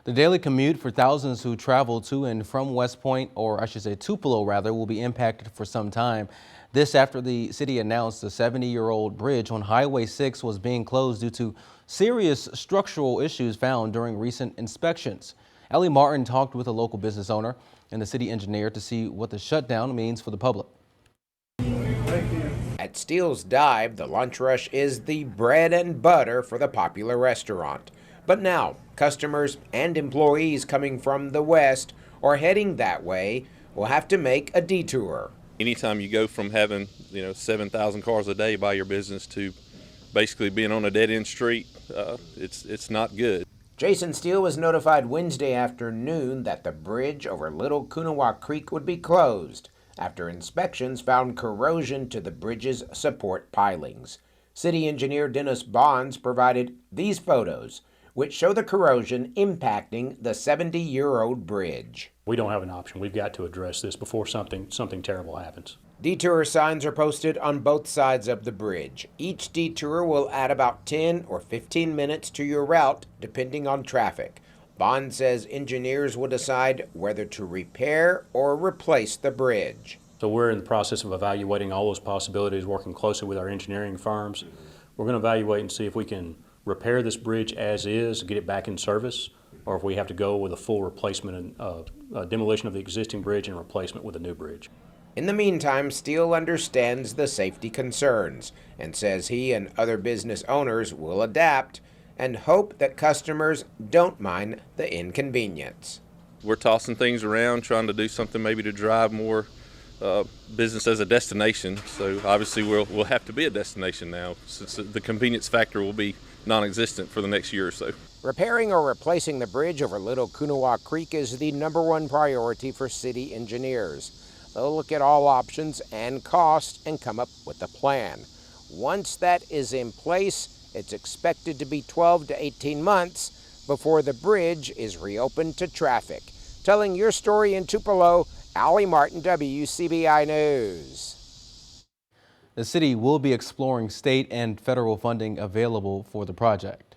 The daily commute for thousands who travel to and from West Point, or I should say Tupelo rather, will be impacted for some time. This after the city announced the 70-year-old bridge on Highway 6 was being closed due to serious structural issues found during recent inspections. Ellie Martin talked with a local business owner and the city engineer to see what the shutdown means for the public. At Steele's Dive, the lunch rush is the bread and butter for the popular restaurant. But now, customers and employees coming from the west or heading that way will have to make a detour. Anytime you go from having 7,000 cars a day by your business to basically being on a dead-end street, it's not good. Jason Steele was notified Wednesday afternoon that the bridge over Little Kunawa Creek would be closed after inspections found corrosion to the bridge's support pilings. City engineer Dennis Bonds provided these photos, which show the corrosion impacting the 70-year-old bridge. We don't have an option. We've got to address this before something terrible happens. Detour signs are posted on both sides of the bridge. Each detour will add about 10 or 15 minutes to your route, depending on traffic. Bond says engineers will decide whether to repair or replace the bridge. So we're in the process of evaluating all those possibilities, working closely with our engineering firms. We're going to evaluate and see if we can repair this bridge as is, get it back in service, or if we have to go with a full replacement and demolition of the existing bridge and replacement with a new bridge. In the meantime, Steele understands the safety concerns and says he and other business owners will adapt and hope that customers don't mind the inconvenience. We're tossing things around, trying to do something maybe to drive more business as a destination. So obviously we'll have to be a destination now, since the convenience factor will be non-existent for the next year or so. Repairing or replacing the bridge over Little Kunawa Creek is the #1 priority for city engineers. They'll look at all options and costs and come up with a plan. Once that is in place, it's expected to be 12 to 18 months before the bridge is reopened to traffic. Telling your story in Tupelo, Ellie Martin, WCBI News. The city will be exploring state and federal funding available for the project.